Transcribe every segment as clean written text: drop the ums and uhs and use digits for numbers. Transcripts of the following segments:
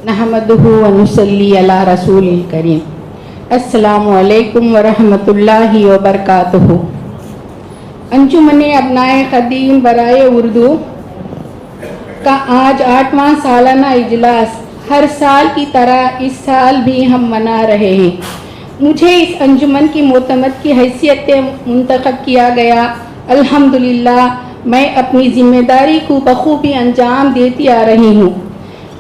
نحمدہ ونصلی علی رسول الکریم. السلام علیکم ورحمۃ اللہ وبرکاتہ. انجمن ابنائے قدیم برائے اردو کا آج 8واں سالانہ اجلاس ہر سال کی طرح اس سال بھی ہم منا رہے ہیں. مجھے اس انجمن کی معتمد کی حیثیت منتخب کیا گیا. الحمدللہ میں اپنی ذمہ داری کو بخوبی انجام دیتی آ رہی ہوں.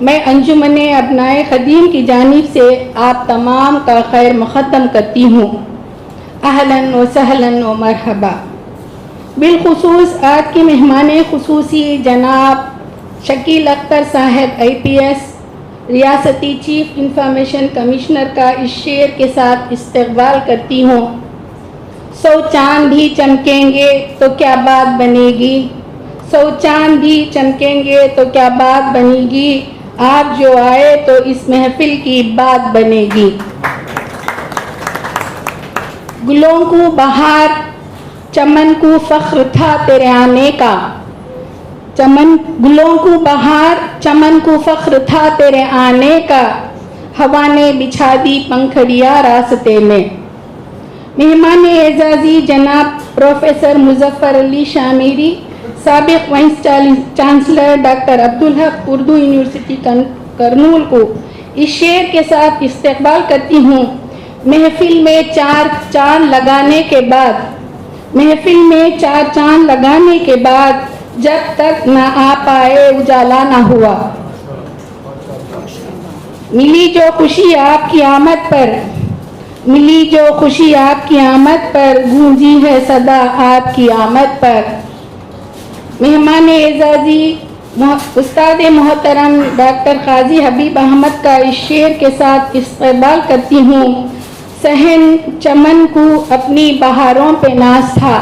میں انجمن ابنائے قدیم کی جانب سے آپ تمام کا خیر مقدم کرتی ہوں. اہلاً و سہلاً و مرحبا. بالخصوص آج کے مہمان خصوصی جناب شکیل اختر صاحب IPS ریاستی چیف انفارمیشن کمشنر کا اس شعر کے ساتھ استقبال کرتی ہوں. 100 چاند بھی چمکیں گے تو کیا بات بنے گی، 100 چاند بھی چمکیں گے تو کیا بات بنے گی، آپ جو آئے تو اس محفل کی بات بنے گی. گلوں کو بہار چمن کو فخر تھا تیرے آنے کا، گلوں کو بہار چمن کو فخر تھا تیرے آنے کا، ہوا نے بچھا دی پنکھڑیاں راستے میں. مہمان اعزازی جناب پروفیسر مظفر علی شامیری، سابق vice chancellor doctor Abdul Haq Urdu university Kurnool کو اس شعر کے ساتھ استقبال کرتی ہوں. محفل میں چار چاند لگانے کے بعد جب تک نہ آ پائے اجالا نہ ہوا. ملی جو خوشی آپ کی آمد پر، گونجی ہے صدا آپ کی آمد پر. مہمان اعزازی استاد محترم ڈاکٹر قاضی حبیب احمد کا اس شعر کے ساتھ استقبال کرتی ہوں. صحن چمن کو اپنی بہاروں پہ ناز تھا،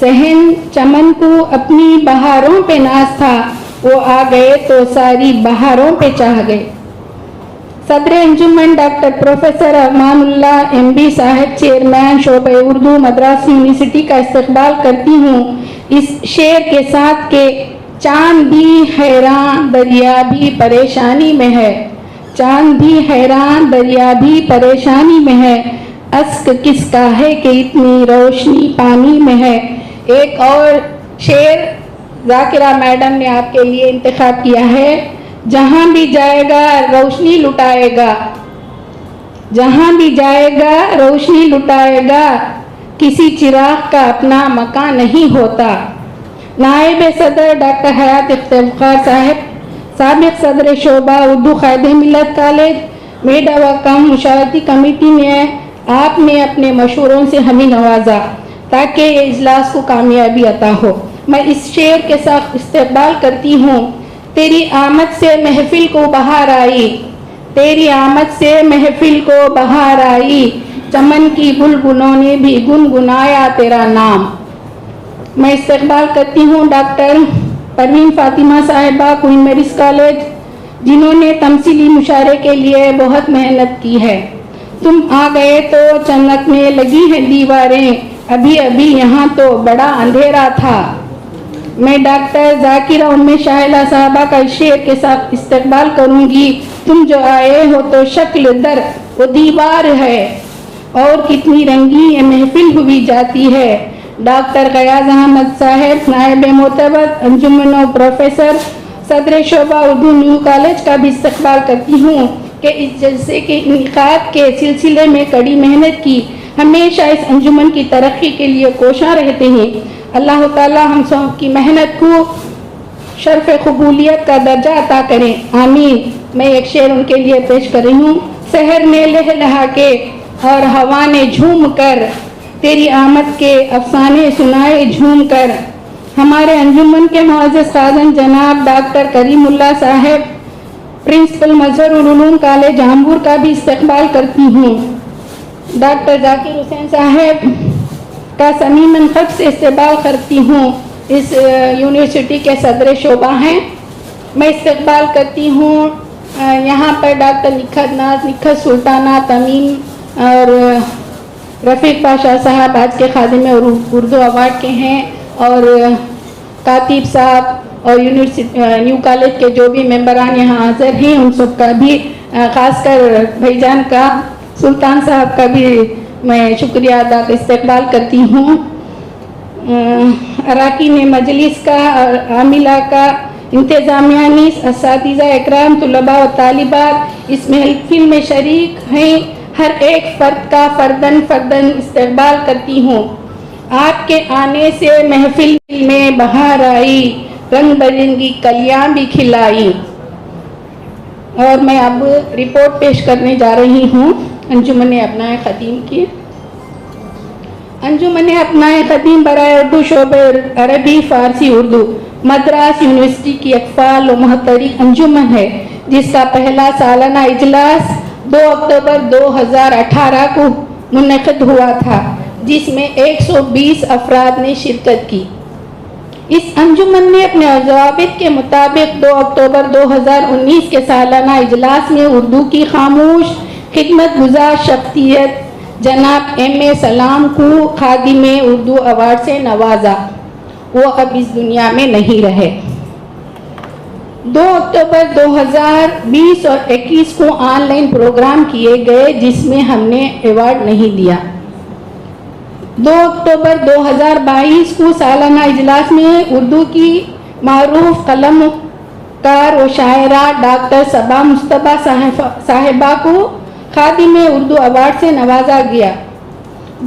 صحن چمن کو اپنی بہاروں پہ ناز تھا، وہ آ گئے تو ساری بہاروں پہ چاہ گئے. صدر انجمن doctor professor Aman Ullah MB صاحب چیئرمین شعبہ اردو مدراس یونیورسٹی کا استقبال کرتی ہوں اس شعر کے ساتھ کہ چاند بھی حیران دریا بھی پریشانی میں ہے، چاند بھی حیران دریا بھی پریشانی میں ہے، اشک کس کا ہے کہ اتنی روشنی پانی میں ہے. ایک اور شعر ذاکرہ میڈم نے آپ کے لیے انتخاب کیا ہے. جہاں بھی جائے گا روشنی لٹائے گا، جہاں بھی جائے گا روشنی لٹائے گا، کسی چراغ کا اپنا مکان نہیں ہوتا. نائب صدر ڈاکٹر حیات افتخار صاحب، سابق صدر شعبہ اردو قائد ملت کالج میڈا و کم مشاورتی کمیٹی نے آپ نے اپنے مشوروں سے ہمیں نوازا تاکہ یہ اجلاس کو کامیابی عطا ہو. میں اس شعر کے ساتھ استقبال کرتی ہوں. تیری آمد سے محفل کو بہار آئی، تیری آمد سے محفل کو بہار آئی، چمن کی بلبلوں نے بھی گنگنایا تیرا نام. میں استقبال کرتی ہوں ڈاکٹر پروین فاطمہ صاحبہ کوئین میریز کالج، جنہوں نے تمثیلی مشاعرے کے لیے بہت محنت کی ہے. تم آ گئے تو چمکنے لگی ہیں دیواریں، ابھی ابھی یہاں تو بڑا اندھیرا تھا. میں ڈاکٹر ذاکرہ شاہلہ صاحبہ کا شعر کے ساتھ استقبال کروں گی. تم جو آئے ہو تو شکل در وہ دیوار ہے، اور کتنی رنگی یہ محفل ہوئی جاتی ہے. ڈاکٹر غیاض احمد صاحب، نائب معتبر انجمن و پروفیسر صدر شعبہ اردو نیو کالج کا بھی استقبال کرتی ہوں کہ اس جلسے کے انعقاد کے سلسلے میں کڑی محنت کی، ہمیشہ اس انجمن کی ترقی کے لیے کوشاں رہتے ہیں. اللہ تعالی ہم سب کی محنت کو شرف قبولیت کا درجہ عطا کریں، آمین. میں ایک شعر ان کے لیے پیش کر رہی ہوں. سحر نے لہلہا کے اور ہوا نے جھوم کر، تیری آمد کے افسانے سنائے جھوم کر. ہمارے انجمن کے معزز خازن جناب ڈاکٹر کریم اللہ صاحب، پرنسپل مظہر العلوم کالج جامپور کا بھی استقبال کرتی ہوں. ڈاکٹر ذاکر حسین صاحب کا صمیماً خط سے استقبال کرتی ہوں. اس یونیورسٹی کے صدر شعبہ ہیں. میں استقبال کرتی ہوں یہاں پر ڈاکٹر نکھت ناز، نکھت سلطانہ تمیم اور رفیق بادشاہ صاحب آج کے خادم اردو ایوارڈ کے ہیں، اور کاتب صاحب اور نیو کالج کے جو بھی ممبران یہاں حاضر ہیں ان سب کا بھی، خاص کر بھائی جان کا، سلطان صاحب کا بھی میں شکریہ ادا استقبال کرتی ہوں۔ اراکین مجلس کا، عاملہ کا، انتظامیہ نیز، اساتذہ اکرام، طلباء و طالبات اس محفل میں شریک ہیں، ہر ایک فرد کا فرداً استقبال کرتی ہوں۔ آپ کے آنے سے محفل میں بہار آئی، رنگ برنگی کلیاں بھی کھلائی۔ اور میں اب رپورٹ پیش کرنے جا رہی ہوں انجمن ابنائے خدیم کی۔ انجمن ابنائے خدیم برائے اردو شعبہ عربی فارسی اردو مدراس یونیورسٹی کی ایک فعال و محترک انجمن ہے، جس کا پہلا سالانہ اجلاس 2 اکتوبر 2018 کو منعقد ہوا تھا، جس میں 120 افراد نے شرکت کی۔ اس انجمن نے اپنے ضوابط کے مطابق 2 اکتوبر 2019 کے سالانہ اجلاس میں اردو کی خاموش خدمت گزار شخصیت جناب ایم.اے. سلام کو خادم اردو ایوارڈ سے نوازا۔ وہ اب اس دنیا میں نہیں رہے۔ 2 اکتوبر 2020 اور 21 کو آن لائن پروگرام کیے گئے، جس میں ہم نے ایوارڈ نہیں دیا۔ 2 اکتوبر 2022 کو سالانہ اجلاس میں اردو کی معروف قلم کار و شاعرہ ڈاکٹر صبا مصطفیٰ صاحبہ کو خادم اردو ایوارڈ سے نوازا گیا۔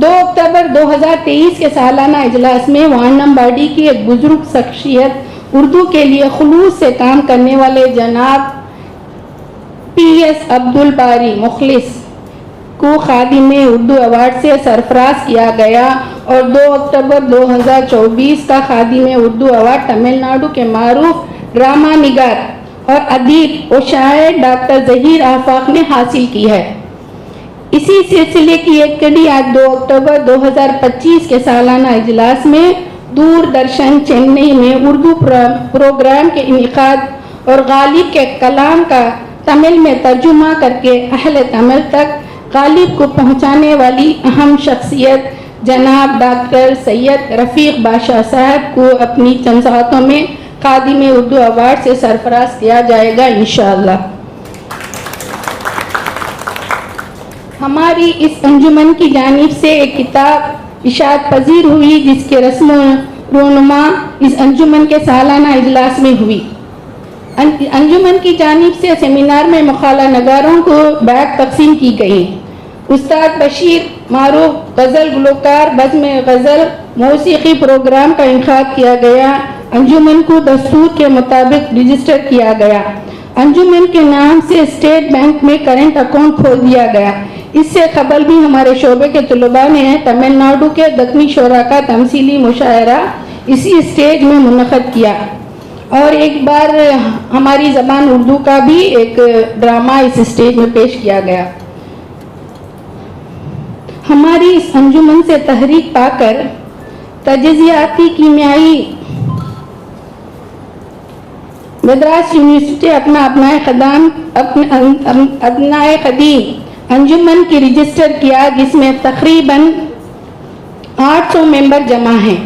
2 اکتوبر 2023 کے سالانہ اجلاس میں وانم باڈی کی ایک بزرگ شخصیت، اردو کے لیے خلوص سے کام کرنے والے جناب پی ایس عبدالباری مخلص کو خادم اردو ایوارڈ سے سرفراز کیا گیا، اور 2 اکتوبر 2024 کا خادم اردو ایوارڈ تمل ناڈو کے معروف ڈرامہ نگار اور ادیب و شاعر ڈاکٹر ظہیر آفاق نے حاصل کی ہے۔ اسی سلسلے کی ایک کڑی آج 2 اکتوبر 2025 کے سالانہ اجلاس میں دوردرشن چنئی میں اردو پروگرام کے انعقاد اور غالب کے کلام کا تمل میں ترجمہ کر کے اہل تمل تک غالب کو پہنچانے والی اہم شخصیت جناب ڈاکٹر سید رفیق بادشاہ صاحب کو اپنی چند ساعتوں میں خادم اردو ایوارڈ سے سرفراز کیا جائے گا انشاءاللہ۔ ہماری اس انجمن کی جانب سے ایک کتاب اشاعت پذیر ہوئی، جس کے رسم و رونما اس انجمن کے سالانہ اجلاس میں ہوئی۔ انجمن کی جانب سے سیمینار میں مقالہ نگاروں کو بیگ تقسیم کی گئی۔ استاد بشیر معروف غزل گلوکار بزم غزل موسیقی پروگرام کا انعقاد کیا گیا۔ انجمن کو دستور کے مطابق رجسٹر کیا گیا۔ انجمن کے نام سے اسٹیٹ بینک میں کرنٹ اکاؤنٹ کھول دیا گیا۔ اس سے قبل بھی ہمارے شعبے کے طلباء نے تمل ناڈو کے دکنی شعراء کا تمثیلی مشاعرہ اسی اسٹیج میں منعقد کیا، اور ایک بار ہماری زبان اردو کا بھی ایک ڈرامہ اس اسٹیج میں پیش کیا گیا۔ ہماری اس انجمن سے تحریک پا کر تجزیاتی کیمیائی مدراس یونیورسٹی ابنائے قدیم انجمن کی رجسٹر کیا، جس میں تقریباً 800 ممبر جمع ہیں۔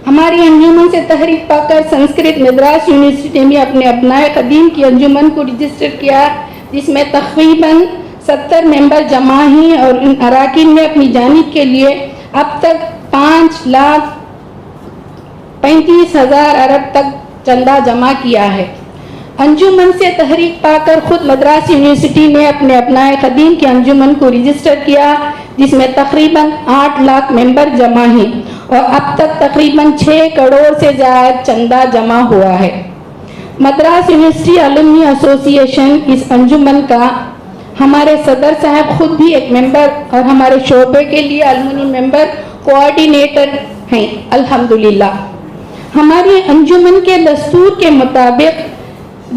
ہماری انجمن سے تحریک پا کر سنسکرت مدراس یونیورسٹی نے بھی اپنے ابنائے قدیم کی انجمن کو رجسٹر کیا، جس میں تقریباً 70 ممبر جمع ہیں، اور ان اراکین نے اپنی جانب کے لیے اب تک 5,35,000 ارب تک چندہ جمع کیا ہے۔ انجمن سے تحریک پا کر خود مدراس یونیورسٹی نے اپنے ابنائے قدیم کی انجمن کو رجسٹر کیا، جس میں تقریباً 8 لاکھ ممبر جمع ہیں، اور اب تک تقریباً 6 کروڑ سے زائد چندہ جمع ہوا ہے۔ مدراس یونیورسٹی الومنی ایسوسی ایشن اس انجمن کا ہمارے صدر صاحب خود بھی ایک ممبر اور ہمارے شعبے کے لیے الومنی ممبر کوآرڈینیٹر ہیں الحمدللہ۔ ہماری انجمن کے دستور کے مطابق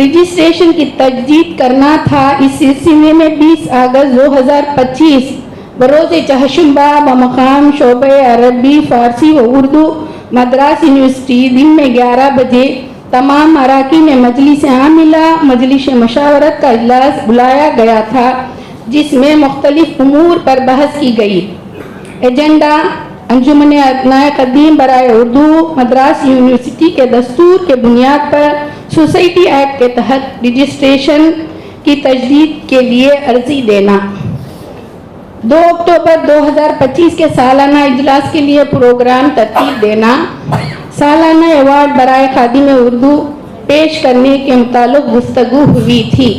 رجسٹریشن کی تجدید کرنا تھا۔ اس سلسلے میں 20 اگست 2025 بروز چہارشنبہ بمقام شعبہ عربی فارسی و اردو مدراس یونیورسٹی دن میں 11 بجے تمام اراکین مجلس عاملہ مجلس مشاورت کا اجلاس بلایا گیا تھا، جس میں مختلف امور پر بحث کی گئی۔ ایجنڈا انجمن ابنائے قدیم برائے اردو مدراس یونیورسٹی کے دستور کے بنیاد پر سوسائٹی ایکٹ کے تحت رجسٹریشن کی تجدید کے لیے عرضی دینا۔ 2 اکتوبر 2025 کے سالانہ اجلاس کے لیے پروگرام ترتیب دینا۔ سالانہ ایوارڈ برائے خادم اردو پیش کرنے کے متعلق گفتگو ہوئی تھی۔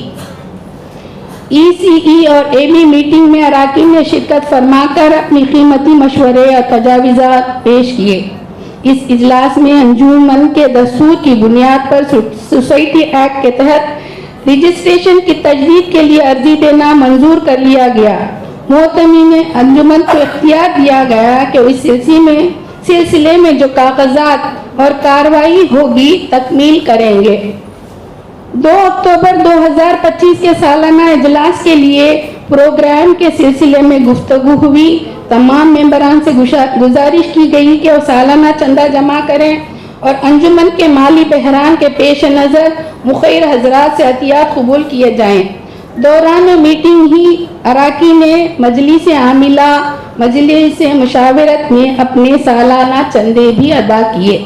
ECE اور AB میٹنگ میں اراکین نے شرکت فرما کر اپنی قیمتی مشورے اور تجاویزات پیش کیے۔ اس اجلاس میں انجمن کے دستور کی بنیاد پر سوسائٹی ایکٹ کے تحت رجسٹریشن کی تجدید کے لیے عرضی دینا منظور کر لیا گیا۔ محتمین انجمن کو اختیار دیا گیا کہ اس سلسلے میں جو کاغذات اور کارروائی ہوگی تکمیل کریں گے۔ 2 اکتوبر 2025 کے سالانہ اجلاس کے لیے پروگرام کے سلسلے میں گفتگو ہوئی۔ تمام ممبران سے گزارش کی گئی کہ وہ سالانہ چندہ جمع کریں اور انجمن کے مالی بحران کے پیش نظر مخیر حضرات سے عطیات قبول کیے جائیں۔ دوران میٹنگ ہی اراکین نے مجلس عاملہ مجلس مشاورت میں اپنے سالانہ چندے بھی ادا کیے۔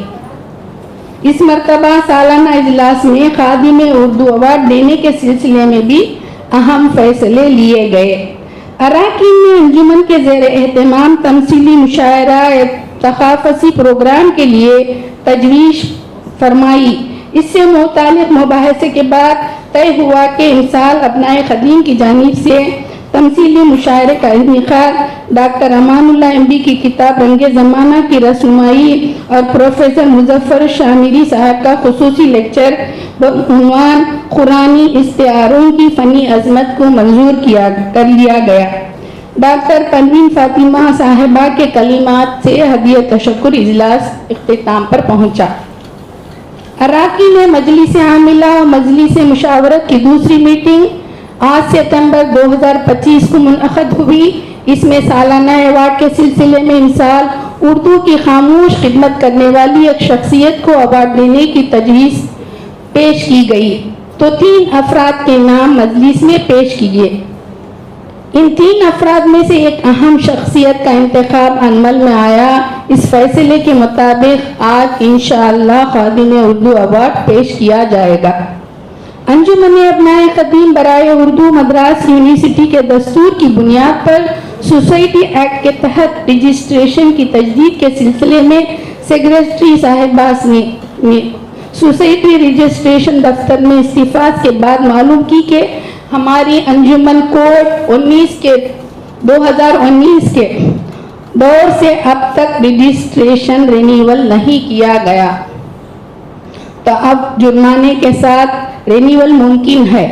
اس مرتبہ سالانہ اجلاس میں خادم اردو ایوارڈ دینے کے سلسلے میں بھی اہم فیصلے لیے گئے۔ اراکین نے انجمن کے زیر اہتمام تمثیلی مشاعرہ ثقافتی پروگرام کے لیے تجویز فرمائی۔ اس سے متعلق مباحثے کے بعد طے ہوا کہ امسال ابنائے قدیم کی جانب سے تمثیلی مشاعرے کا انعقاد ڈاکٹر امان اللہ MB کی کتاب رنگ زمانہ کی رسنمائی اور پروفیسر مظفر شامری صاحب کا خصوصی لیکچر بعنوان قرآنی استعاروں کی فنی عظمت کو منظور کر لیا گیا۔ ڈاکٹر پروین فاطمہ صاحبہ کے کلمات سے ہدیہ تشکر اجلاس اختتام پر پہنچا۔ اراکین مجلس عاملہ اور مجلس مشاورت کی دوسری میٹنگ 8 ستمبر 2025 کو منعقد ہوئی۔ اس میں سالانہ ایوارڈ کے سلسلے میں امسال اردو کی خاموش خدمت کرنے والی ایک شخصیت کو ایوارڈ دینے کی تجویز پیش کی گئی تو 3 افراد کے نام مجلس میں پیش کیے۔ ان 3 افراد میں سے ایک اہم شخصیت کا انتخاب عمل میں آیا۔ اس فیصلے کے مطابق آج انشاءاللہ خادم اردو ایوارڈ پیش کیا جائے گا۔ انجمن ابنائے قدیم برائے اردو مدراس یونیورسٹی کے دستور کی بنیاد پر سوسائٹی ایکٹ کے تحت رجسٹریشن کی تجدید کے سلسلے میں سیکریٹری صاحبہ نے سوسائٹی رجسٹریشن دفتر میں استفاد کے بعد معلوم کی کہ ہماری انجمن کوڈ 2019 کے دور سے اب تک رجسٹریشن رینیول نہیں کیا گیا، تو اب جرمانے کے ساتھ رینیول ممکن ہے۔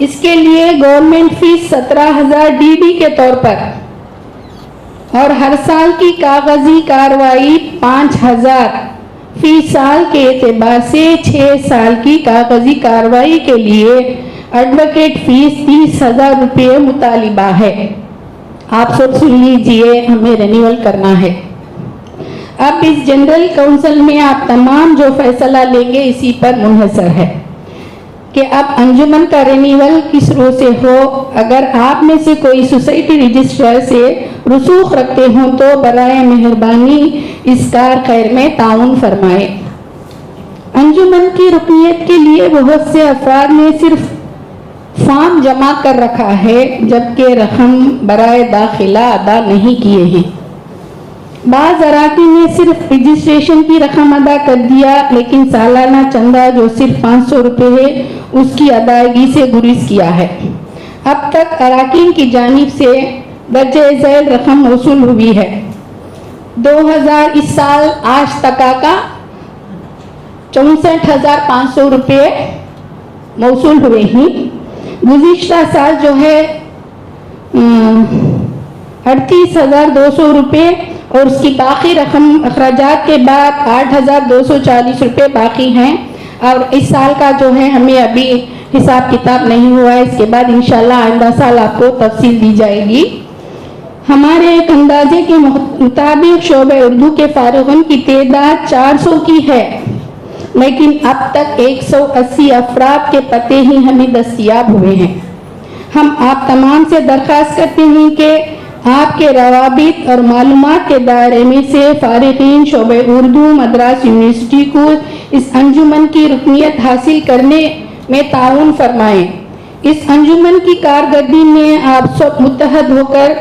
اس کے لیے گورنمنٹ فیس 17,000 DD کے طور پر اور ہر سال کی کاغذی کارروائی 5,000 فی سال کے اعتبار سے 6 سال کی کاغذی کارروائی کے لیے ایڈوکیٹ فیس 30,000 روپے مطالبہ ہے۔ آپ سب سن لیجئے، ہمیں رینیول کرنا ہے۔ اب اس جنرل کونسل میں آپ تمام جو فیصلہ لیں گے اسی پر منحصر ہے کہ اب انجمن کا رینیول کس رو سے ہو۔ اگر آپ میں سے کوئی سوسائٹی رجسٹرار سے رسوخ رکھتے ہوں تو برائے مہربانی اس کار خیر میں تعاون فرمائیں۔ انجمن کی رکنیت کے لیے بہت سے افراد نے صرف فارم جمع کر رکھا ہے جبکہ رقم برائے داخلہ ادا نہیں کیے ہیں۔ بعض اراکین نے صرف رجسٹریشن کی رقم ادا کر دیا لیکن سالانہ چندہ جو صرف 500 روپے ہے اس کی ادائیگی سے گریز کیا ہے۔ اب تک اراکین کی جانب سے درجہ ذیل رقم موصول ہوئی ہے۔ 2000 اس سال آج تک کا 64,500 روپے موصول ہوئے ہیں۔ گزشتہ سال جو ہے 38,200 روپے اور اس کی باقی رقم اخراجات کے بعد 8,240 روپے باقی ہیں، اور اس سال کا جو ہے ہمیں ابھی حساب کتاب نہیں ہوا ہے، اس کے بعد انشاءاللہ آئندہ سال آپ کو تفصیل دی جائے گی۔ ہمارے ایک اندازے کے مطابق شعبہ اردو کے فارغین کی تعداد 400 کی ہے، لیکن اب تک 180 افراد کے پتے ہی ہمیں دستیاب ہوئے ہیں۔ ہم آپ تمام سے درخواست کرتے ہیں کہ آپ کے روابط اور معلومات کے دائرے میں سے فارغین شعبہ اردو مدراس یونیورسٹی کو اس انجمن کی رکنیت حاصل کرنے میں تعاون فرمائیں۔ اس انجمن کی کارکردگی میں آپ سب متحد ہو کر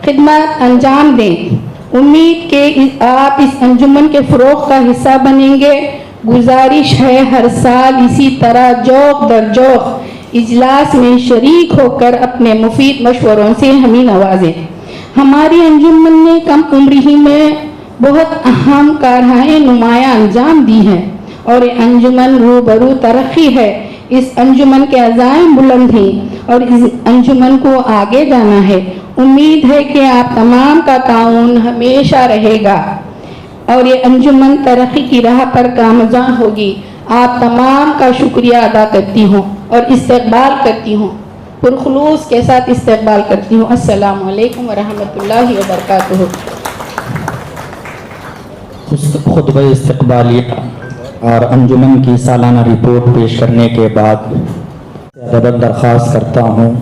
خدمات انجام دیں۔ امید کہ آپ اس انجمن کے فروغ کا حصہ بنیں گے۔ گزارش ہے ہر سال اسی طرح ذوق در ذوق اجلاس میں شریک ہو کر اپنے مفید مشوروں سے ہمیں نوازیں۔ ہماری انجمن نے کم عمری ہی میں بہت اہم کارہائیں نمایاں انجام دی ہیں اور یہ انجمن روبرو ترقی ہے۔ اس انجمن کے عزائم بلند ہیں اور اس انجمن کو آگے جانا ہے۔ امید ہے کہ آپ تمام کا تعاون ہمیشہ رہے گا اور یہ انجمن ترقی کی راہ پر گامزن ہوگی۔ آپ تمام کا شکریہ ادا کرتی ہوں اور استقبال کرتی ہوں، پرخلوص کے ساتھ استقبال کرتی ہوں۔ السلام علیکم ورحمۃ اللہ وبرکاتہ۔ خطبہ استقبالیہ اور انجمن کی سالانہ رپورٹ پیش کرنے کے بعد ادب درخواست کرتا ہوں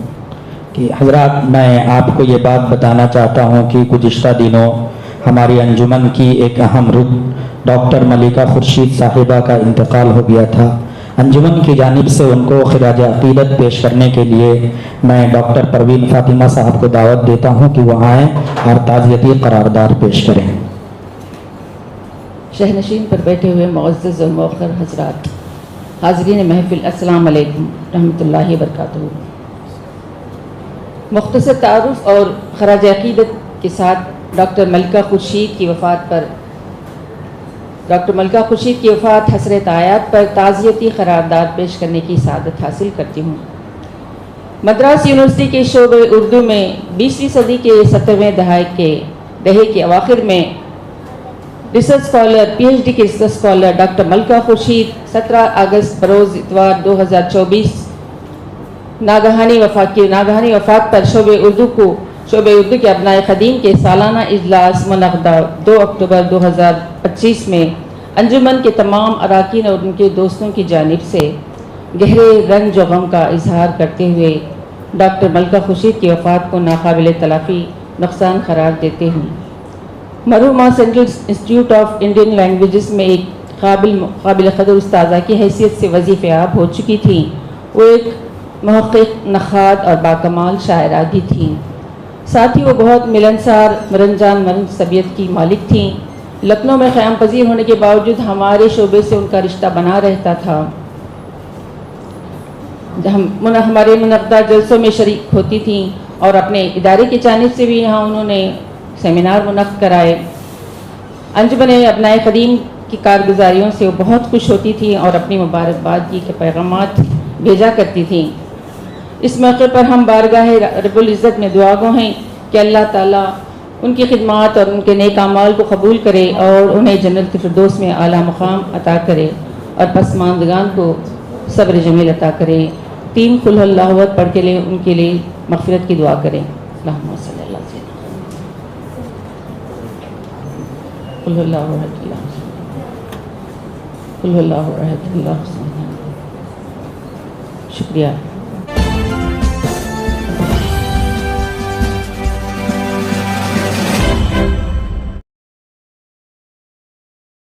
کہ حضرات، میں آپ کو یہ بات بتانا چاہتا ہوں کہ گزشتہ دنوں ہماری انجمن کی ایک اہم رکن ڈاکٹر ملکہ خورشید صاحبہ کا انتقال ہو گیا تھا۔ انجمن کی جانب سے ان کو خراج عقیدت پیش کرنے کے لیے میں ڈاکٹر پروین فاطمہ صاحب کو دعوت دیتا ہوں کہ وہ آئیں اور تعزیتی قرارداد پیش کریں۔ شہنشین پر بیٹھے ہوئے معزز اور موقر حضرات، حاضرین محفل، السلام علیکم رحمۃ اللہ وبرکاتہ۔ مختصر تعارف اور خراج عقیدت کے ساتھ ڈاکٹر ملکہ خورشید کی وفات حسرت آیات پر تعزیتی قرارداد پیش کرنے کی سعادت حاصل کرتی ہوں۔ مدراس یونیورسٹی کے شعبہ اردو میں 20ویں صدی کے 70ویں دہے کے اواخر میں ریسرچ اسکالر PhD کے ریسرچ اسکالر ڈاکٹر ملکہ خورشید 17 اگست بروز اتوار 2024 ناگہانی وفات پر شعبہ اردو کے ابنائے قدیم کے سالانہ اجلاس منعقدہ 2 اکتوبر 2025 میں انجمن کے تمام اراکین اور ان کے دوستوں کی جانب سے گہرے رنج و غم کا اظہار کرتے ہوئے ڈاکٹر ملکہ خورشید کی وفات کو ناقابل تلافی نقصان قرار دیتے ہیں۔ مرحومہ central institute of Indian languages میں ایک قابل قدر استاذہ کی حیثیت سے وظیفیاب ہو چکی تھیں۔ وہ ایک محقق، نقاد اور باکمال شاعرہ بھی تھیں۔ ساتھ ہی وہ بہت ملنسار، مرنجان طبیعت کی مالک تھیں۔ لکھنؤ میں قیام پذیر ہونے کے باوجود ہمارے شعبے سے ان کا رشتہ بنا رہتا تھا۔ ہمارے منعقدہ جلسوں میں شریک ہوتی تھیں اور اپنے ادارے کی جانب سے بھی یہاں انہوں نے سیمینار منعقد کرائے۔ انجمن ابنائے قدیم کی کارگزاریوں سے وہ بہت خوش ہوتی تھیں اور اپنی مبارکباد کی پیغامات بھیجا کرتی تھیں۔ اس موقع پر ہم بارگاہ رب العزت میں دعا گو ہیں کہ اللہ تعالیٰ ان کی خدمات اور ان کے نیک اعمال کو قبول کرے اور انہیں جنت الفردوس میں اعلیٰ مقام عطا کرے اور پسماندگان کو صبر جمیل عطا کرے۔ 3 قل اللہ احد پڑھ کے لے ان کے لیے مغفرت کی دعا کریں۔ اللہم صلی اللہ علیہ وسلم۔ قل اللہ احد اللہ قل اللہ احد اللہ۔ شکریہ۔